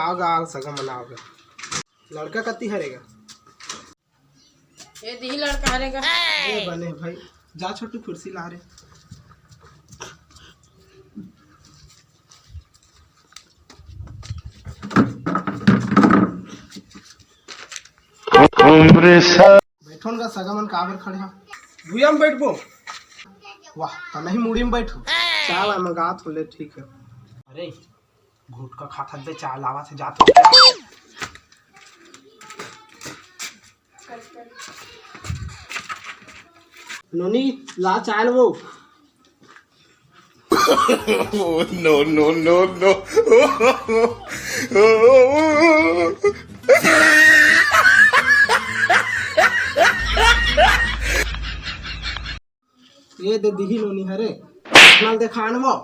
आओगा सगा मनाओगे। लड़का कत्ती हरेगा ये दी लड़का हरेगा। ये बने भाई जा छोटू कुर्सी ला रे। बैठो ना सगा मन काबर खड़े हो भूया में बैठबो। वाह तो नहीं मुड़ी में बैठो चाल है मंगा तो ले ठीक है। अरे घूट का खाता दे चाल आवा से जात नोनी ला चाल वो। no no no no ये दे दी नोनी हरे नाल देखा वो